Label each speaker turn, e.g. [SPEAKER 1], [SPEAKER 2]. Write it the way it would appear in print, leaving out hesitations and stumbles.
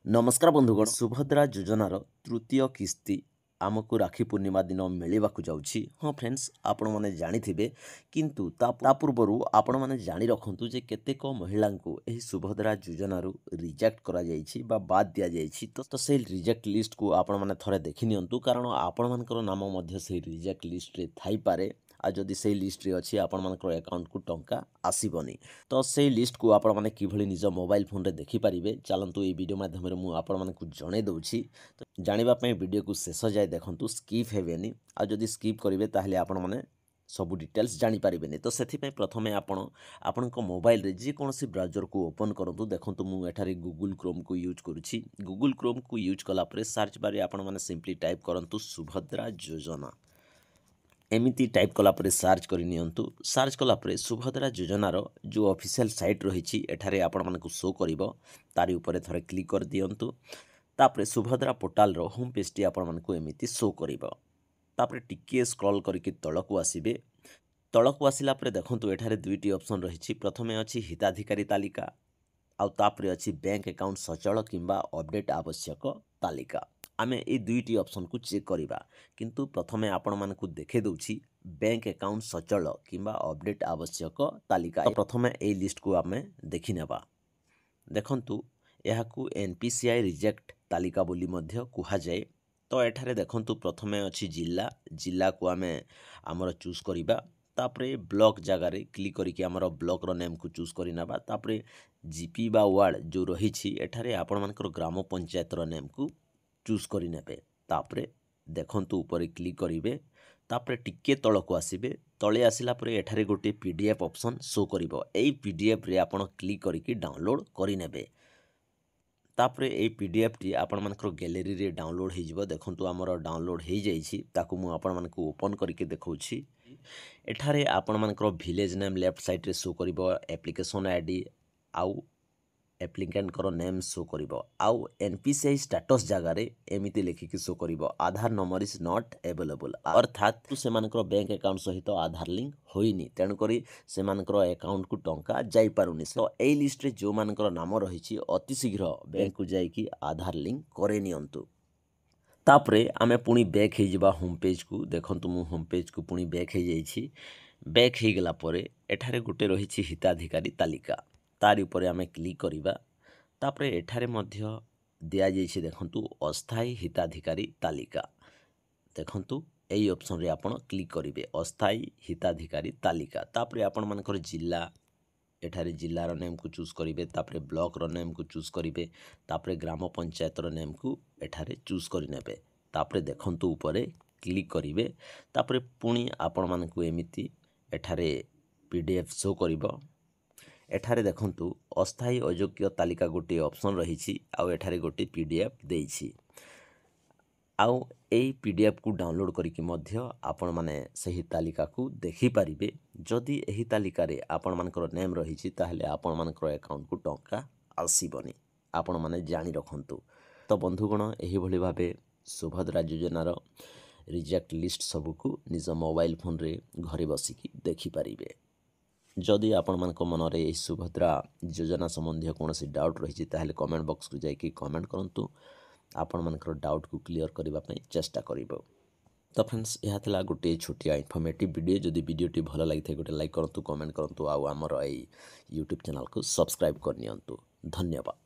[SPEAKER 1] नमस्कार बंधुगण सुभद्रा योजनार तृतीय किस्ती आमको राखी पूर्णिमा दिन मिलवाक जाऊँगी। हाँ फ्रेंड्स, आपण मैंने जानी किंतु ता पूर्व आपण मैंने जानी रखु जे केतेक महिला को यही सुभद्रा योजनारू रिजेक्ट करा जायछि बा बाद दिया जायछि। तो से रिजेक्ट लिस्ट को आपण मैंने थोड़े देखि नियंतु, कारण आपण मानकर नाम मध्य से रिजेक्ट लिस्ट रे थाई पारे। आ जदि से लिस्ट रे अछि आपण मानकर अकाउंट को टंका आसीबनी। तो से लिस्ट को आपण माने किभली निज मोबाइल फोन रे देखि पारिबे। चलंतु ए वीडियो माध्यम रे मु आपण मानकु जणे दउछि। तो जानिबा पय वीडियो को शेष जाय देखंतु, स्किप हेबेनी। आ जदि स्किप करिवे ताहले आपण माने सब डिटेल्स जानी पारिबेनी। तो सेथि पय प्रथमे आपणको मोबाइल रे जे कोनोसी ब्राउजर को ओपन करंतु। देखंतु मु एठारे गूगल क्रोम को यूज करूछि। गूगल क्रोम को यूज कला परे सर्च बार रे आपण माने सिंपली टाइप करंतु सुभद्रा योजना। एमिति टाइप कला परे सर्च करि नियंतु। सर्च कला परे सुभद्रा योजनार जो ऑफिशियल साइट रही एठारे आपण मानकु शो करिवो, तारि ऊपर थरे क्लिक कर दियंतु। तापरे सुभद्रा पोर्टाल रो होम पेज टी आपण मानकु एमिति शो करिवो। तापरे टिके स्क्रॉल करके तळकु आसीबे। तळकु आसिला परे देखंतु एठारे दुईटी ऑप्शन रही। प्रथमे अछि हिताधिकारी तालिका, आउ तापरे अछि बैंक अकाउंट सचल किंबा अपडेट आवश्यक तालिका। आमे ए दुईटी ऑप्शन को चेक करिबा, किंतु प्रथमे आपण मानकु देखे दउछि बैंक अकाउंट सचल किंबा अपडेट आवश्यक तालिका। तो प्रथमे ए लिस्ट को आमे देखि नेबा। देखंतु एहाकु एनपीसीआई रिजेक्ट तालिका बोली मध्य कुहा जाय। तो एठारे देखंतु प्रथमे अछि जिला। जिला को आमे हमर चूज करिबा। तापरे ब्लॉक जगह रे क्लिक करिके हमर ब्लॉक रो नेम को चूज करि नेबा। तापरे जीपी बा वार्ड जो रही छी एठारे आपण मानकर ग्राम पंचायत रो नेम को चूज करि नेबे। तापरे देखंतु ऊपर क्लिक करिवे। तापरे टिके तळको आसीबे। तळे आसिला परे एठारे गोटे पीडीएफ ऑप्शन शो करिवो। एई पीडीएफ रे आपण क्लिक करिके डाउनलोड करि नेबे। तापरे एई पीडीएफ टी आपण मानकर गैलरी रे डाउनलोड हे जिवो। देखंतु हमर डाउनलोड हे जाईछि। ताकू मु आपण मानकु ओपन करिके देखौछि। एठारे आपण मानकर विलेज नेम लेफ्ट साइड रे शो करिवो। एप्लिकेशन आईडी आउ एप्लिकेंट करो नेम शो करिवो। आउ एनपीसीआई स्टेटस जगह रे एमिति लेखिकी शो करिवो, Aadhaar number is not available. अर्थात से मानकर बैंक अकाउंट सहित आधार लिंक होइनी, तेणु करी से मानकर अकाउंट को टंका जाई पारुनी। तो एई लिस्ट रे जो मानकर नाम रही अति शीघ्र बैंक को जाइकी आधार लिंक करे नियंतु। तापरे आमे पुणी बैक हे जिबा होम पेज को। देखंतु मु होम पेज को पुणी बैक हे जाइछि। बैक हे गेला परे एठारे गुटे रही हिताधिकारी तालिका, तारि ऊपर आमे क्लिक करिबा। तापरे एठारे मध्य दिया जाइछि देखंतु अस्थायी हिताधिकारी तालिका। देखंतु एई ऑप्शन रे आपण क्लिक करिवे, अस्थायी हिताधिकारी तालिका। तापरे आपण मानकर जिला, एठारे जिल्लार नेम को चूज करिवे। तापरे ब्लॉक रो नेम को चूज करिवे। तापरे ग्राम पंचायत रो नेम को एठारे चूज करि नेबे। तापरे देखंतु ऊपर क्लिक करिवे। तापरे पुणी आपण मानकु एमिति एठारे पीडीएफ शो करिवो। एठारे देखंतु अस्थायी अयोग्य तालिका गोटे ऑप्शन रही। आउ एठारे गोटे पीडीएफ देइछि। आउ एई पीडीएफ को डाउनलोड करिके मध्य आपण माने सही तालिका को देखि पारिबे। जदि एही तालिका रे आपण मानकर नेम रही ताहले आपण मानकर अकाउंट को टंका आसीबनी। आपण माने जानि रखंतु। तो बंधुगण एही भली भाबे सुभद्रा योजनार रिजेक्ट लिस्ट सबको निज मोबाइल फोन रे घरे बसिकी देखि पारिबे। जदि आपण मानक मनरे एही सुभद्रा योजना संबंधी कोनोसी डाउट रही ताहले कमेंट बॉक्स को जाइकी कमेंट करंतु। आपण मानकर डाउट को क्लियर करबा पई चेष्टा करिवो। तो फ्रेंड्स, यह थिला गोटे छोटिया इन्फॉर्मेटिव वीडियो। जदि वीडियोटी भल लागि गोटे लाइक करंतु, कमेंट करंतु, आउ हमर एई यूट्यूब चैनल को सब्सक्राइब कर नियंतु। धन्यवाद।